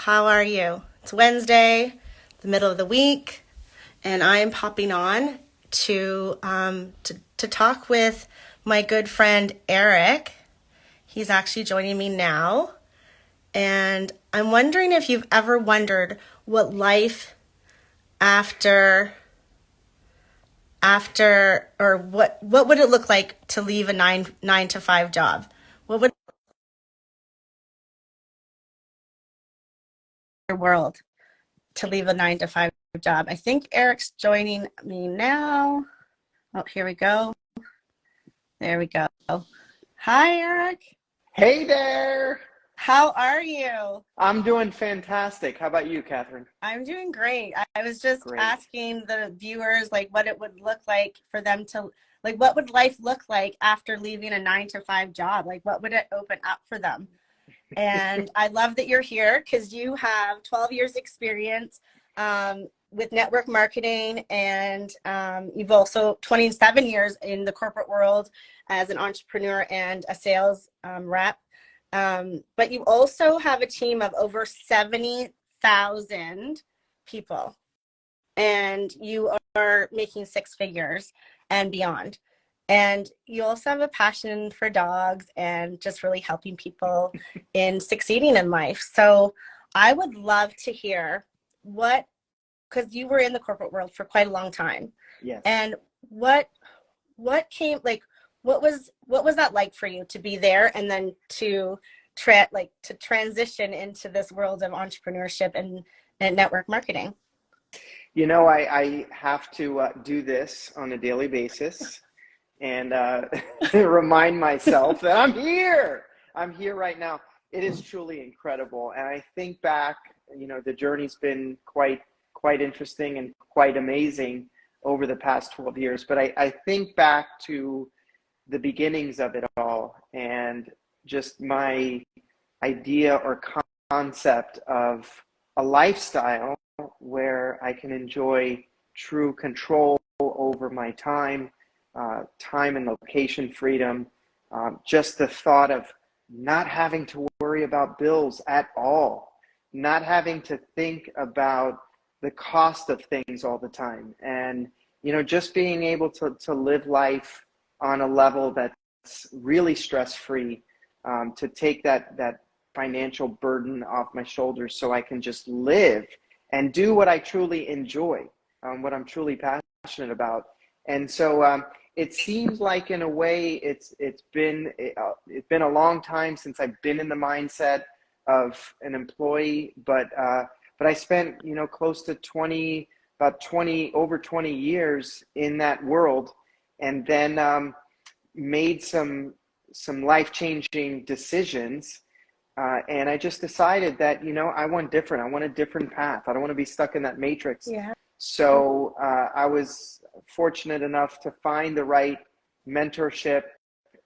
How are you? It's Wednesday, the middle of the week, and I am popping on to talk with my good friend Eric. He's actually joining me now, and I'm wondering if you've ever wondered what life after or what would it look like to leave a nine to five job? What would your world to leave a 9 to 5 job? I think Eric's joining me now. Oh, here we go. There we go. Hi, Eric. Hey there. How are you? I'm doing fantastic. How about you, Catherine? I'm doing great. I was just Great. asking the viewers like what it would look like for them to like what would life look like after leaving a 9 to 5 job? Like what would it open up for them? And I love that you're here because you have 12 years experience with network marketing, and you've also 27 years in the corporate world as an entrepreneur and a sales rep. But you also have a team of over 70,000 people, and you are making six figures and beyond. And you also have a passion for dogs and just really helping people in succeeding in life. So I would love to hear because you were in the corporate world for quite a long time. Yes. And what came, like, what was that like for you to be there and then to transition into this world of entrepreneurship and network marketing? You know, I have to do this on a daily basis and remind myself that I'm here. I'm here right now. It is truly incredible. And I think back, the journey's been quite interesting and quite amazing over the past 12 years. But I think back to the beginnings of it all and just my idea or concept of a lifestyle where I can enjoy true control over my time and location freedom, just the thought of not having to worry about bills at all, not having to think about the cost of things all the time, and just being able to live life on a level that's really stress-free, to take that financial burden off my shoulders so I can just live and do what I truly enjoy, what I'm truly passionate about. And so it seems like in a way it's been a long time since I've been in the mindset of an employee, but I spent close to over 20 years in that world, and then made some life-changing decisions, and I just decided that I want different. I want a different path. I don't want to be stuck in that matrix. Yeah. So I was fortunate enough to find the right mentorship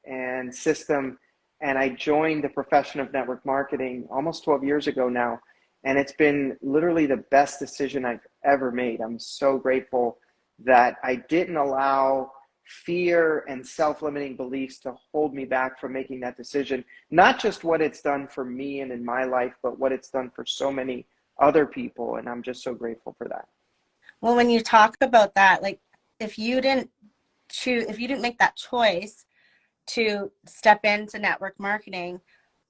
and system, and I joined the profession of network marketing almost 12 years ago now, and it's been literally the best decision I've ever made. I'm so grateful that I didn't allow fear and self-limiting beliefs to hold me back from making that decision. Not just what it's done for me and in my life, but what it's done for so many other people, and I'm just so grateful for that. Well, when you talk about that, like if you didn't make that choice to step into network marketing,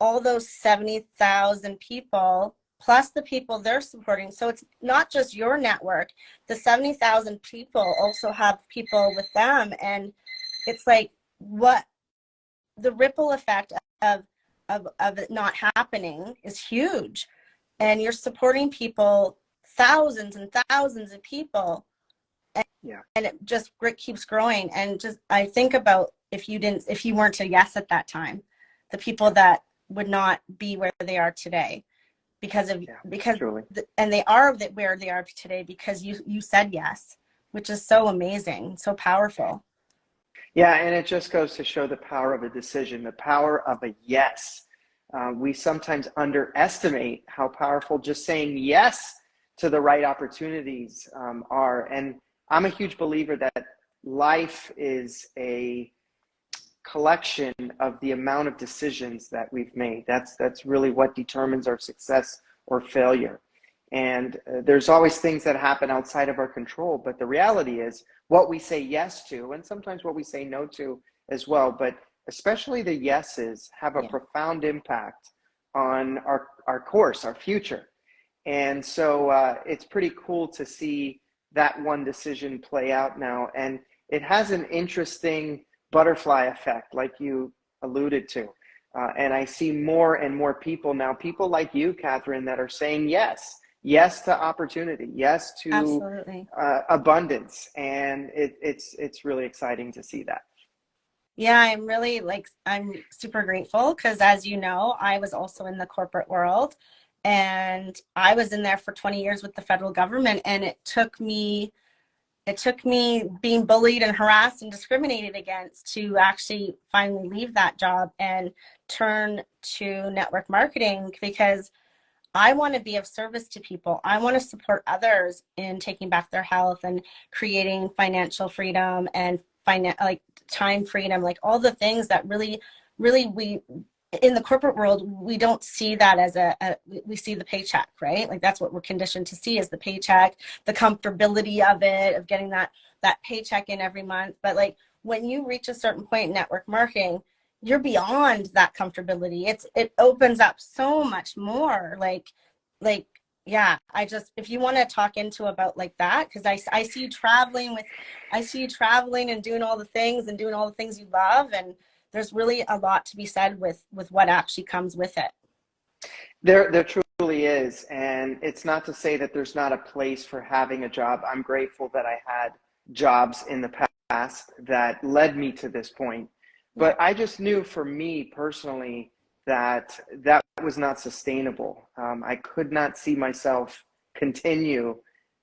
all those 70,000 people plus the people they're supporting. So it's not just your network. The 70,000 people also have people with them. And it's like what the ripple effect of it not happening is huge. And you're supporting people, thousands and thousands of people. And it just keeps growing. And just I think about if you weren't a yes at that time, the people that would not be where they are today and they are where they are today because you said yes, which is so amazing, so powerful. Yeah, and it just goes to show the power of a decision, the power of a yes. We sometimes underestimate how powerful just saying yes to the right opportunities are. And I'm a huge believer that life is a collection of the amount of decisions that we've made. That's really what determines our success or failure. And there's always things that happen outside of our control. But the reality is what we say yes to, and sometimes what we say no to as well, but especially the yeses have a Yeah. profound impact on our course, our future. And so it's pretty cool to see that one decision play out now. And it has an interesting butterfly effect, like you alluded to. And I see more and more people now, people like you, Catherine, that are saying yes. Yes to opportunity. Yes to Absolutely. abundance. And it's really exciting to see that. Yeah, I'm really I'm super grateful because, as you know, I was also in the corporate world, and I was in there for 20 years with the federal government, and it took me being bullied and harassed and discriminated against to actually finally leave that job and turn to network marketing, because I want to be of service to people. I want to support others in taking back their health and creating financial freedom and time freedom, like all the things that really we in the corporate world, we don't see that as we see the paycheck, right? Like that's what we're conditioned to see, is the paycheck, the comfortability of it, of getting that paycheck in every month. But like when you reach a certain point in network marketing, you're beyond that comfortability. It opens up so much more. Like yeah, if you want to talk into about like that, because I see you traveling and doing all the things you love, and there's really a lot to be said with what actually comes with it. There truly is. And it's not to say that there's not a place for having a job. I'm grateful that I had jobs in the past that led me to this point. But I just knew for me personally that that was not sustainable. I could not see myself continue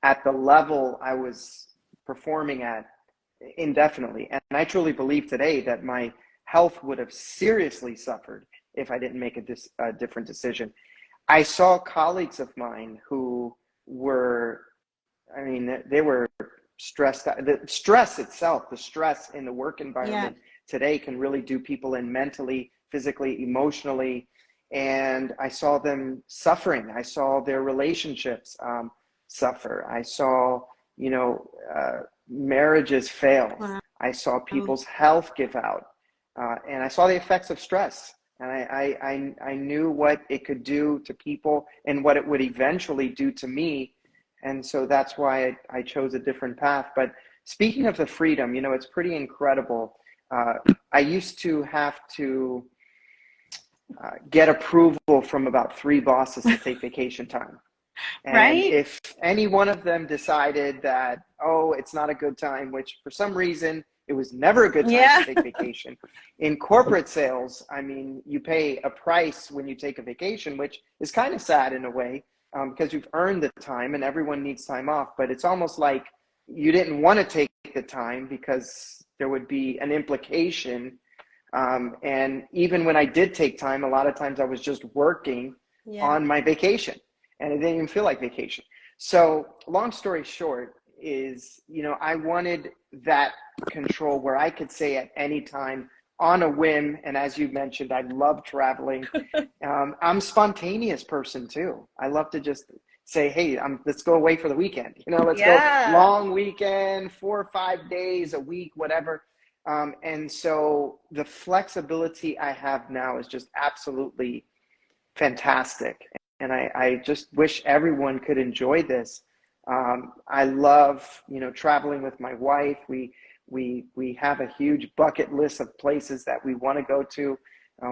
at the level I was performing at indefinitely. And I truly believe today that my health would have seriously suffered if I didn't make a different decision. I saw colleagues of mine who were, I mean, they were stressed out. The stress itself, the stress in the work environment today can really do people in mentally, physically, emotionally. And I saw them suffering. I saw their relationships suffer. I saw, marriages fail. Wow. I saw people's health give out. And I saw the effects of stress. And I knew what it could do to people and what it would eventually do to me. And so that's why I chose a different path. But speaking of the freedom, it's pretty incredible. I used to have to get approval from about 3 bosses to take vacation time. And Right? if any one of them decided that, oh, it's not a good time, which for some reason, it was never a good time to take vacation. In corporate sales, I mean, you pay a price when you take a vacation, which is kind of sad in a way, because you've earned the time and everyone needs time off. But it's almost like you didn't want to take the time because there would be an implication. And even when I did take time, a lot of times I was just working on my vacation, and it didn't even feel like vacation. So long story short is, I wanted that control where I could say at any time on a whim. And as you mentioned, I love traveling. I'm a spontaneous person too. I love to just say, hey, let's go away for the weekend. Let's go long weekend, 4 or 5 days, a week, whatever. And so the flexibility I have now is just absolutely fantastic. And I just wish everyone could enjoy this. I love, traveling with my wife. We have a huge bucket list of places that we want to go to.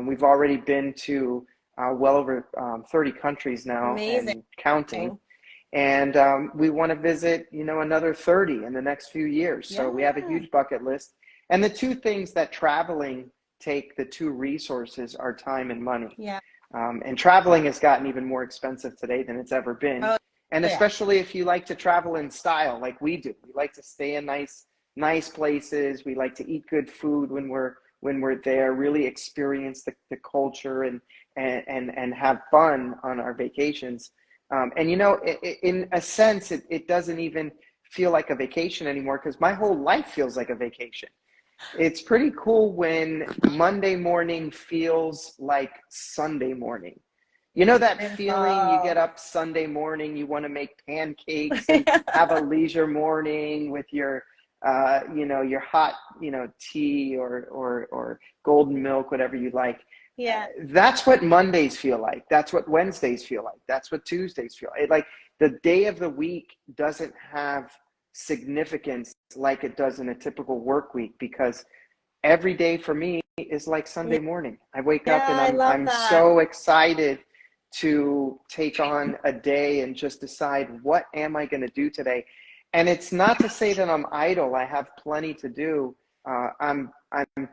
We've already been to well over 30 countries now. Amazing. And counting. And we want to visit, another 30 in the next few years. So we have a huge bucket list. And the 2 things that traveling take, the 2 resources, are time and money. And traveling has gotten even more expensive today than it's ever been. And especially if you like to travel in style like we do. We like to stay in nice places. We like to eat good food when we're there, really experience the culture and have fun on our vacations. And in a sense, it doesn't even feel like a vacation anymore, because my whole life feels like a vacation. It's pretty cool when Monday morning feels like Sunday morning. You know that feeling, you Beautiful. get up Sunday morning, you want to make pancakes and have a leisure morning with your, your hot, tea or golden milk, whatever you like. Yeah. That's what Mondays feel like. That's what Wednesdays feel like. That's what Tuesdays feel like the day of the week doesn't have significance like it does in a typical work week, because every day for me is like Sunday morning. I wake up Yeah, and I love I'm that. so excited to take on a day and just decide, what am I going to do today? And it's not to say that I'm idle. I have plenty to do. I'm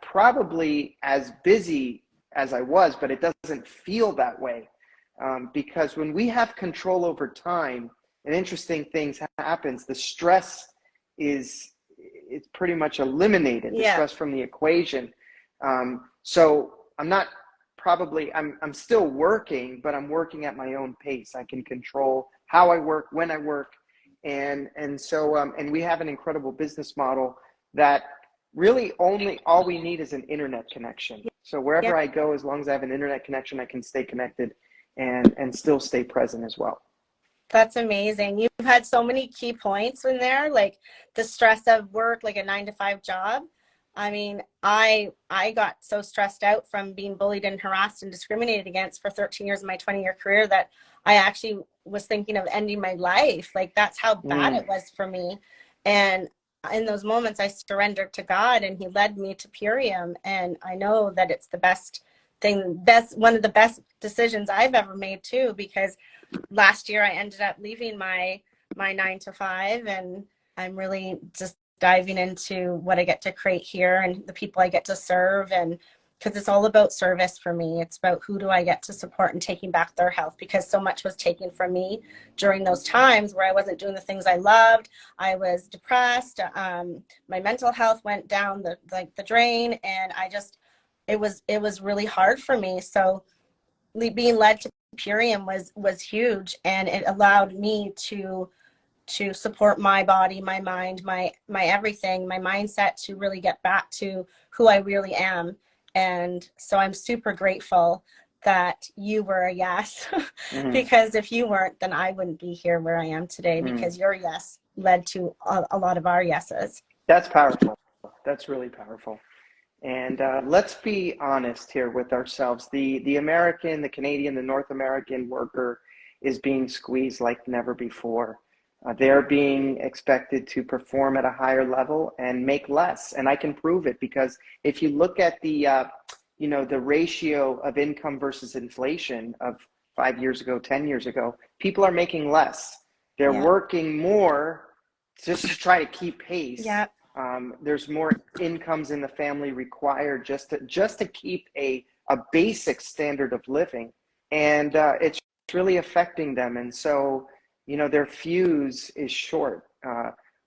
probably as busy as I was, but it doesn't feel that way, because when we have control over time, an interesting thing happens. The stress is it's pretty much eliminated, the Yeah. stress from the equation. So I'm still working, but I'm working at my own pace. I can control how I work, when I work. And we have an incredible business model that really all we need is an internet connection. So wherever Yep. I go, as long as I have an internet connection, I can stay connected and still stay present as well. That's amazing. You've had so many key points in there, like the stress of work, like a 9 to 5 job. I mean, I got so stressed out from being bullied and harassed and discriminated against for 13 years of my 20-year career that I actually was thinking of ending my life. Like, that's how bad it was for me. And in those moments, I surrendered to God, and He led me to Purium. And I know that it's the one of the best decisions I've ever made too, because last year I ended up leaving my 9 to 5, and I'm really just diving into what I get to create here and the people I get to serve. And because it's all about service for me, it's about who do I get to support and taking back their health, because so much was taken from me during those times where I wasn't doing the things I loved. I was depressed. My mental health went down the drain, and it was really hard for me. So being led to Purium was huge, and it allowed me to support my body, my mind, my everything, my mindset, to really get back to who I really am. And so I'm super grateful that you were a yes, because if you weren't, then I wouldn't be here where I am today, because your yes led to a lot of our yeses. That's powerful. That's really powerful. And let's be honest here with ourselves. The American, the Canadian, the North American worker is being squeezed like never before. They're being expected to perform at a higher level and make less. And I can prove it, because if you look at the ratio of income versus inflation of 5 years ago, 10 years ago, people are making less. They're working more just to try to keep pace. Yeah. There's more incomes in the family required just to keep a basic standard of living, and it's really affecting them. And so, their fuse is short.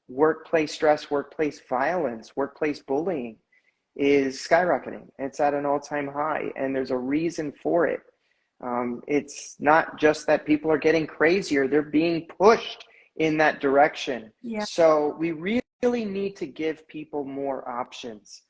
Workplace stress, workplace violence, workplace bullying is skyrocketing. It's at an all-time high, and there's a reason for it. It's not just that people are getting crazier; they're being pushed in that direction. Yeah. So we really need to give people more options.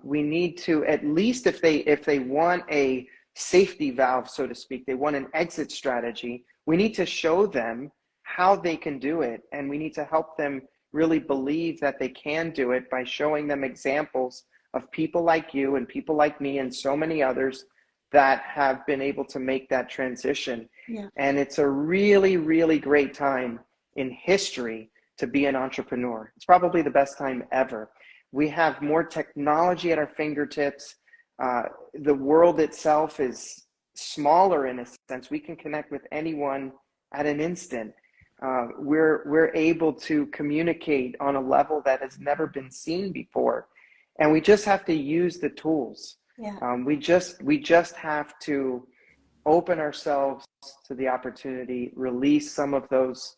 We need to, at least if they want a safety valve, so to speak, they want an exit strategy, we need to show them how they can do it. And we need to help them really believe that they can do it by showing them examples of people like you and people like me and so many others that have been able to make that transition. Yeah. And it's a really, really great time in history to be an entrepreneur. It's probably the best time ever. We have more technology at our fingertips. The world itself is smaller in a sense. We can connect with anyone at an instant. We're able to communicate on a level that has never been seen before, and we just have to use the tools. Yeah. We just have to open ourselves to the opportunity, release some of those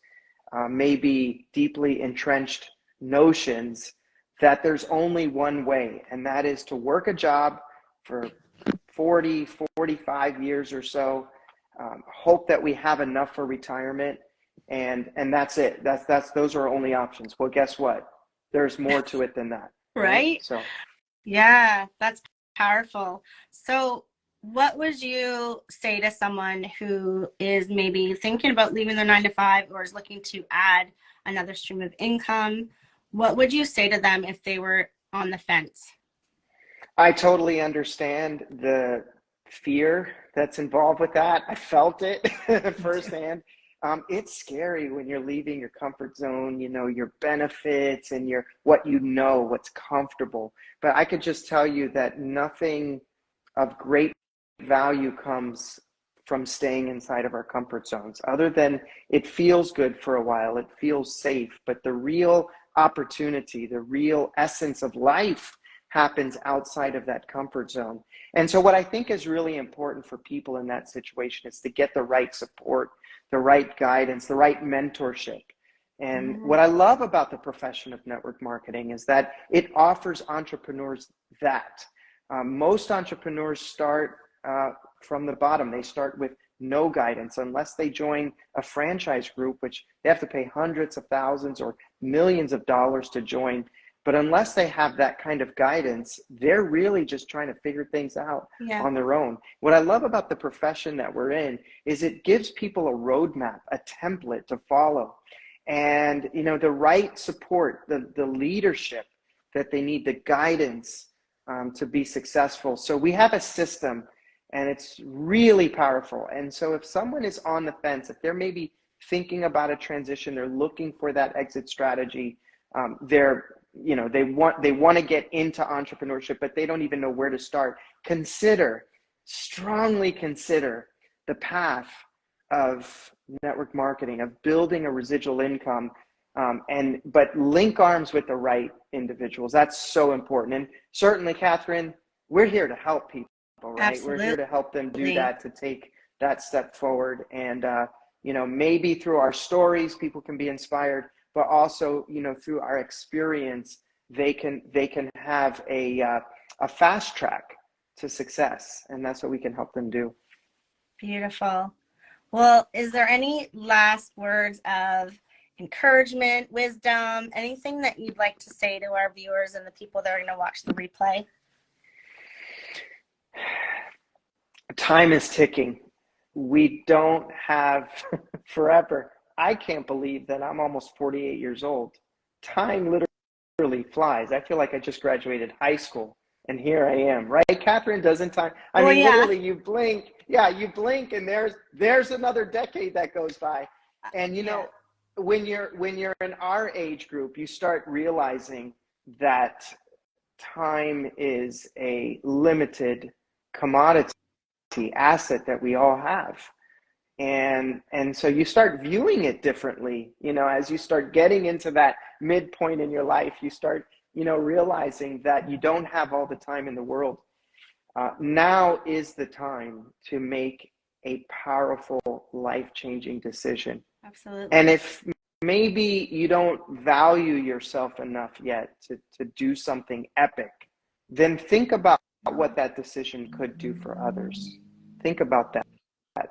maybe deeply entrenched notions that there's only one way, and that is to work a job for 40, 45 years or so, hope that we have enough for retirement, and that's it. Those are our only options. Well, guess what? There's more to it than that. Right? So Yeah, that's powerful. So what would you say to someone who is maybe thinking about leaving their 9 to 5 or is looking to add another stream of income? What would you say to them if they were on the fence? I totally understand the fear that's involved with that. I felt it firsthand. It's scary when you're leaving your comfort zone, you know, your benefits and your what you know, what's comfortable. But I could just tell you that nothing of great value comes from staying inside of our comfort zones, other than it feels good for a while, it feels safe. But the real opportunity, the real essence of life happens outside of that comfort zone. And so what I think is really important for people in that situation is to get the right support, the right guidance, the right mentorship. And what I love about the profession of network marketing is that it offers entrepreneurs that. Most entrepreneurs start from the bottom. They start with no guidance unless they join a franchise group, which they have to pay hundreds of thousands or millions of dollars to join. But unless they have that kind of guidance, they're really just trying to figure things out on their own. What I love about the profession that we're in is it gives people a roadmap, a template to follow. And, you know, the right support, the leadership that they need, the guidance to be successful. So we have a system and it's really powerful. And so if someone is on the fence, if they're maybe thinking about a transition, they're looking for that exit strategy, they want to get into entrepreneurship, but they don't even know where to start. Strongly consider the path of network marketing, of building a residual income, but link arms with the right individuals. That's so important. And certainly, Catherine, we're here to help people, right? Absolutely. We're here to help them do that, to take that step forward. And, maybe through our stories, people can be inspired, but also, through our experience, they can have a fast track to success. And that's what we can help them do. Beautiful. Well, is there any last words of encouragement, wisdom, anything that you'd like to say to our viewers and the people that are going to watch the replay? Time is ticking. We don't have forever. I can't believe that I'm almost 48 years old. Time literally flies. I feel like I just graduated high school and here I am, right? Catherine, doesn't time? Literally you blink. Yeah, you blink and there's another decade that goes by. And when you're in our age group, you start realizing that time is a limited commodity asset that we all have. And so you start viewing it differently, as you start getting into that midpoint in your life, you start, realizing that you don't have all the time in the world. Now is the time to make a powerful, life-changing decision. Absolutely. And if maybe you don't value yourself enough yet to do something epic, then think about what that decision could do for others. Think about that.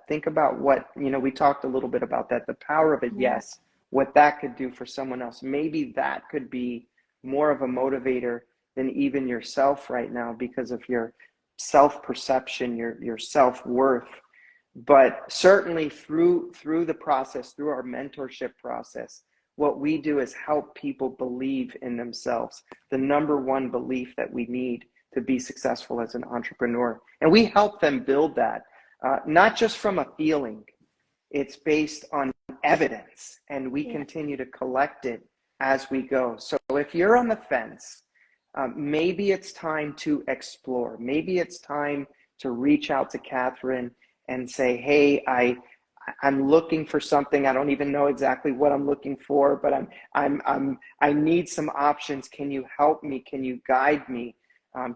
Think about what, we talked a little bit about that, the power of a yes, what that could do for someone else. Maybe that could be more of a motivator than even yourself right now because of your self-perception, your self-worth. But certainly through the process, through our mentorship process, what we do is help people believe in themselves, the number one belief that we need to be successful as an entrepreneur. And we help them build that. Not just from a feeling, it's based on evidence, and we continue to collect it as we go. So if you're on the fence, maybe it's time to explore. Maybe it's time to reach out to Catherine and say, hey, I'm looking for something. I don't even know exactly what I'm looking for, but I need some options. Can you help me? Can you guide me?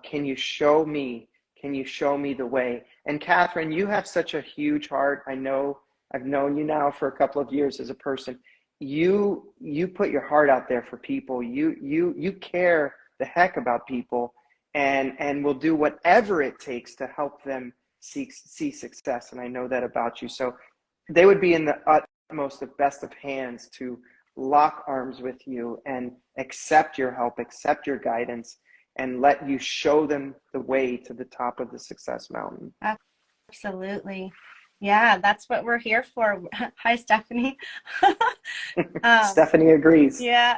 Can you show me? Can you show me the way? And Catherine, you have such a huge heart. I know I've known you now for a couple of years as a person. You put your heart out there for people. You care the heck about people and will do whatever it takes to help them see success. And I know that about you. So they would be in the utmost, the best of hands to lock arms with you and accept your help, accept your guidance, and let you show them the way to the top of the success mountain. Absolutely. Yeah, that's what we're here for. Hi, Stephanie. um, Stephanie agrees. yeah,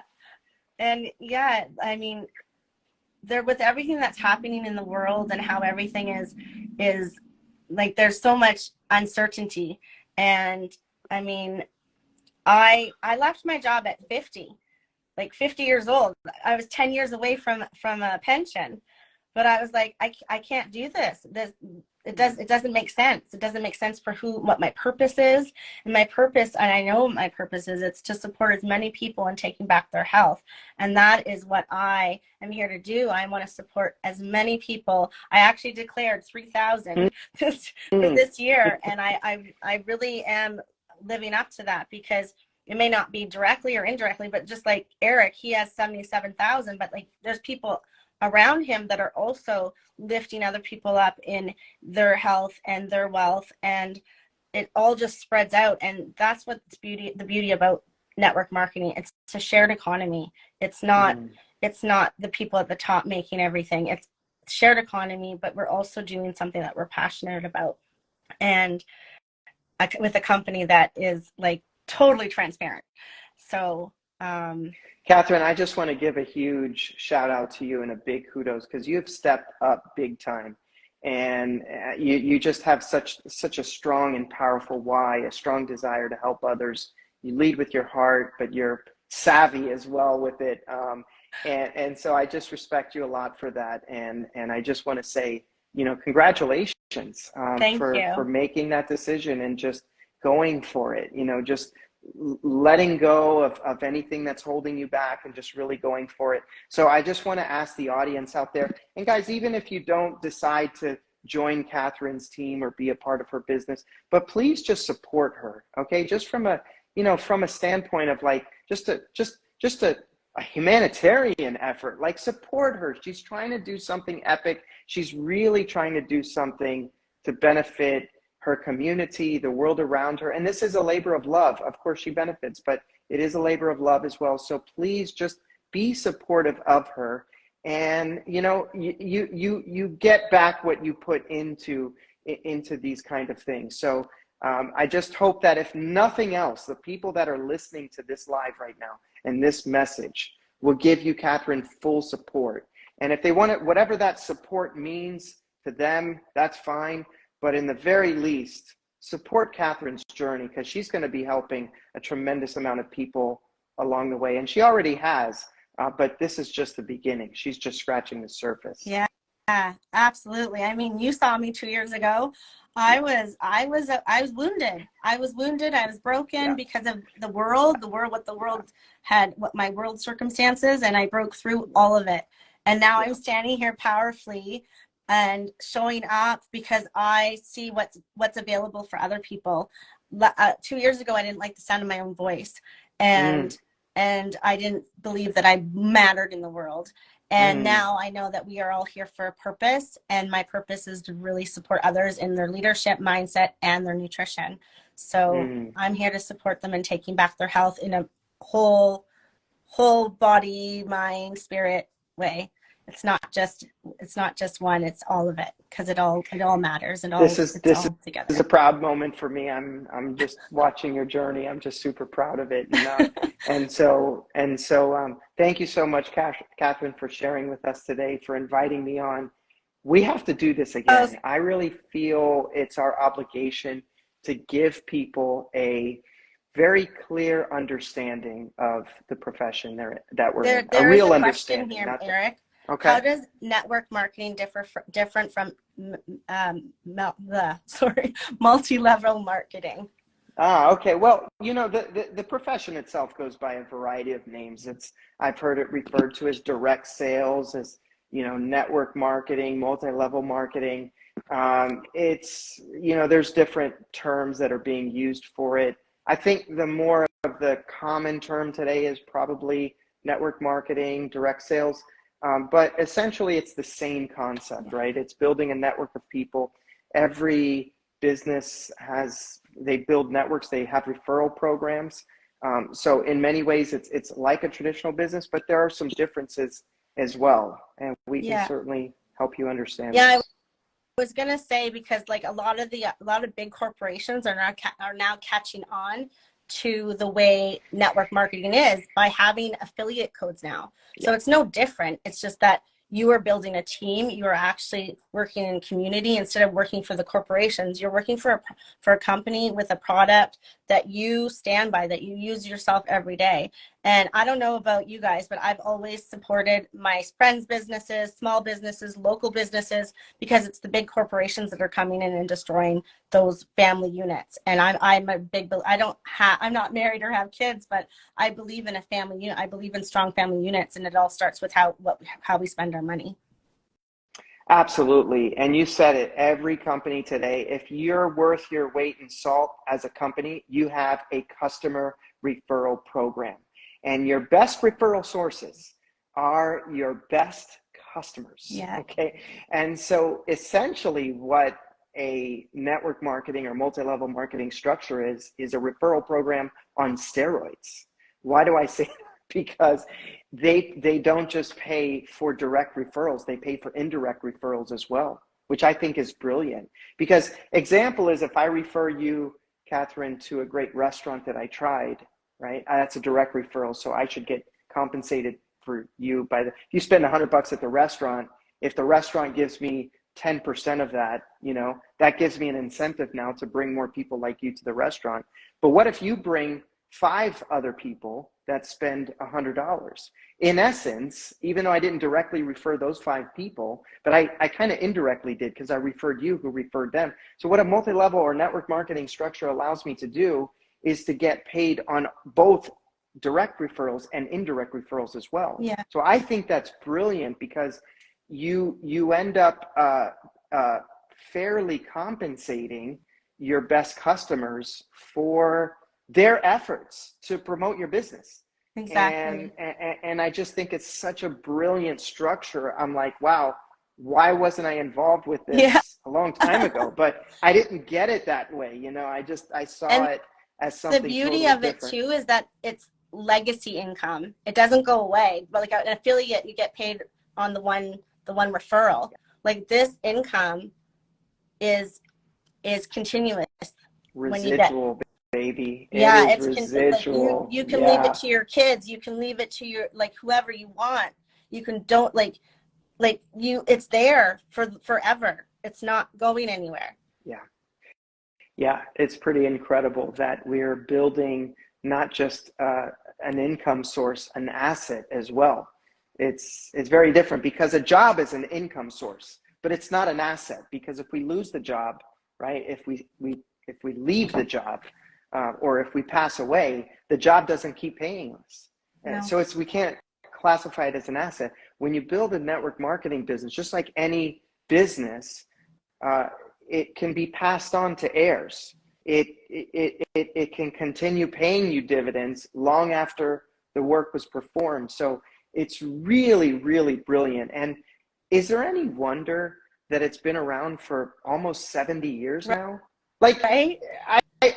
and yeah, I mean, there with everything that's happening in the world and how everything is like there's so much uncertainty. And I mean, I left my job at 50, like 50 years old. I was 10 years away from a pension, but I was like, I can't do this. It doesn't make sense. It doesn't make sense for what my purpose is. And my purpose, and I know my purpose is, it's to support as many people in taking back their health. And that is what I am here to do. I want to support as many people. I actually declared 3,000 for this year. And I really am living up to that, because it may not be directly or indirectly, but just like Eric, he has 77,000, but like there's people around him that are also lifting other people up in their health and their wealth, and it all just spreads out. And that's what the beauty about network marketing. It's a shared economy. It's not the people at the top making everything. It's shared economy, but we're also doing something that we're passionate about, and with a company that is like totally transparent. So Catherine, I just want to give a huge shout out to you and a big kudos, because you have stepped up big time, and you just have such a strong and powerful why, a strong desire to help others. You lead with your heart, but you're savvy as well with it, and so I just respect you a lot for that, and I just want to say, congratulations thank you. for making that decision and just going for it. Just letting go of anything that's holding you back and just really going for it. So I just want to ask the audience out there, and guys, even if you don't decide to join Catherine's team or be a part of her business, but please just support her, okay? Just from a standpoint of like just a humanitarian effort, like support her. She's trying to do something epic. She's really trying to do something to benefit her community, the world around her. And this is a labor of love. Of course, she benefits, but it is a labor of love as well. So please just be supportive of her. And, you get back what you put into these kind of things. So I just hope that if nothing else, the people that are listening to this live right now and this message will give you, Catherine, full support. And if they want it, whatever that support means to them, that's fine. But in the very least, support Catherine's journey, because she's going to be helping a tremendous amount of people along the way. And she already has, but this is just the beginning. She's just scratching the surface. Yeah, absolutely. I mean, you saw me 2 years ago. I was wounded. I was broken because of what my world circumstances, and I broke through all of it. And now I'm standing here powerfully and showing up because I see what's available for other people. 2 years ago, I didn't like the sound of my own voice, and I didn't believe that I mattered in the world. And now I know that we are all here for a purpose, and my purpose is to really support others in their leadership, mindset, and their nutrition. So I'm here to support them in taking back their health in a whole body, mind, spirit way. It's not just one, it's all of it, because it all matters, and this is together. This is a proud moment for me. I'm just watching your journey. I'm just super proud of it, and so thank you so much, Catherine, for sharing with us today, for inviting me on. We have to do this again. I really feel it's our obligation to give people a very clear understanding of the profession that we're in. There a real is a understanding question here, Eric. Okay. How does network marketing different from multi-level marketing? Okay. Well, the profession itself goes by a variety of names. I've heard it referred to as direct sales, as network marketing, multi-level marketing. There's different terms that are being used for it. I think the more of the common term today is probably network marketing, direct sales. But essentially, it's the same concept, right? It's building a network of people. Every business they build networks, they have referral programs. So in many ways, it's like a traditional business, but there are some differences as well. And we can certainly help you understand this. was gonna say, because like a lot of big corporations are now catching on to the way network marketing is by having affiliate codes now. So it's no different. It's just that you are building a team. You are actually working in community instead of working for the corporations. You're working for a company with a product that you stand by, that you use yourself every day. And I don't know about you guys, but I've always supported my friends' businesses, small businesses, local businesses, because it's the big corporations that are coming in and destroying those family units. And I'm a big, I'm not married or have kids, but I believe in a family unit. I believe in strong family units, and it all starts with how we spend our money. Absolutely. And you said it, every company today, if you're worth your weight in salt as a company, you have a customer referral program. And your best referral sources are your best customers. Yeah. Okay. And so essentially what a network marketing or multi-level marketing structure is a referral program on steroids. Why do I say that? Because they don't just pay for direct referrals, they pay for indirect referrals as well, which I think is brilliant. Because example is, if I refer you, Catherine, to a great restaurant that I tried, right? That's a direct referral, so I should get compensated for you if you spend $100 at the restaurant, if the restaurant gives me 10% of that, that gives me an incentive now to bring more people like you to the restaurant. But what if you bring 5 other people that spend $100? In essence, even though I didn't directly refer those 5 people, but I kind of indirectly did, because I referred you who referred them. So what a multi-level or network marketing structure allows me to do is to get paid on both direct referrals and indirect referrals as well. Yeah. So I think that's brilliant, because you end up fairly compensating your best customers for their efforts to promote your business. Exactly. And I just think it's such a brilliant structure. I'm like, wow, why wasn't I involved with this a long time ago? But I didn't get it that way. I saw it as something the beauty totally of it different. too is that it's legacy income. It doesn't go away. But like an affiliate, you get paid on the one referral. Like this income is continuous. Residual, baby. Yeah, It is it's residual. you can leave it to your kids. You can leave it to your whoever you want. You can don't it's there for forever. It's not going anywhere. Yeah, it's pretty incredible that we're building not just an income source, an asset as well. It's very different, because a job is an income source, but it's not an asset, because if we lose the job, right? If we leave the job, or if we pass away, the job doesn't keep paying us. No. So we can't classify it as an asset. When you build a network marketing business, just like any business, it can be passed on to heirs. It can continue paying you dividends long after the work was performed. So it's really, really brilliant. And is there any wonder that it's been around for almost 70 years now? Like, right?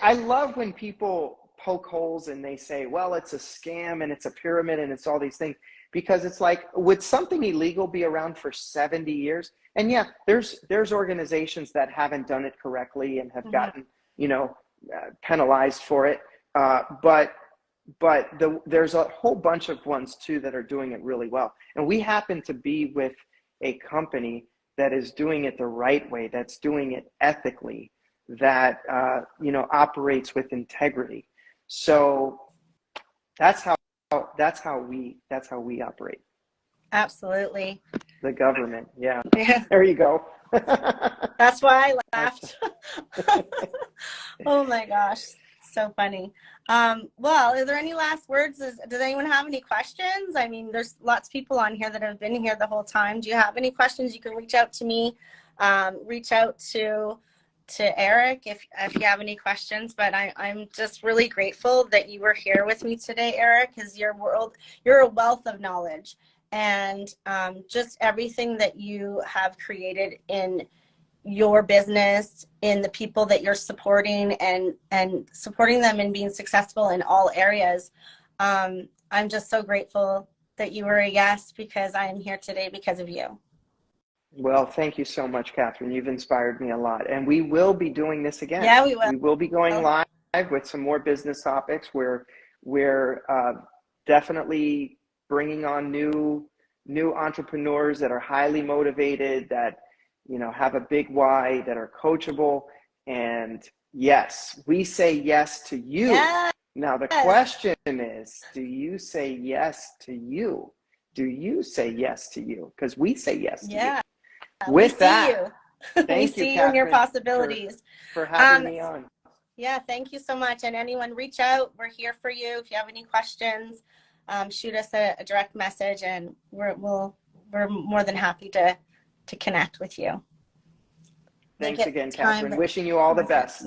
I love when people poke holes and they say, well, it's a scam and it's a pyramid and it's all these things, because it's like, would something illegal be around for 70 years? And yeah, there's organizations that haven't done it correctly and have gotten, penalized for it. But there's a whole bunch of ones too that are doing it really well. And we happen to be with a company that is doing it the right way, that's doing it ethically, that operates with integrity. So that's how we operate. Absolutely. The government, yeah. Yeah. There you go. That's why I laughed. Oh my gosh, so funny. Well, are there any last words? Does anyone have any questions? I mean, there's lots of people on here that have been here the whole time. Do you have any questions? You can reach out to me, reach out to Eric if you have any questions. But I'm just really grateful that you were here with me today, Eric, because you're a wealth of knowledge, and just everything that you have created in your business, in the people that you're supporting, and supporting them in being successful in all areas. I'm just so grateful that you were a yes, because I am here today because of you. Well, thank you so much, Catherine. You've inspired me a lot. And we will be doing this again. Yeah, we will. We will be going live with some more business topics where we're definitely bringing on new entrepreneurs that are highly motivated, that, you know, have a big why, that are coachable. And yes, we say yes to you. Yes. Now, the question is, do you say yes to you? Do you say yes to you? Because we say yes to you. With that, we see you and your possibilities. For having me on. Yeah, thank you so much. And anyone, reach out. We're here for you. If you have any questions, shoot us a direct message, and we're more than happy to connect with you. Thanks again, Catherine. Wishing you all the best.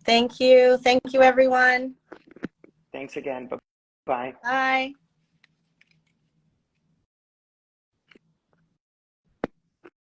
Thank you. Thank you, everyone. Thanks again. Bye. Bye.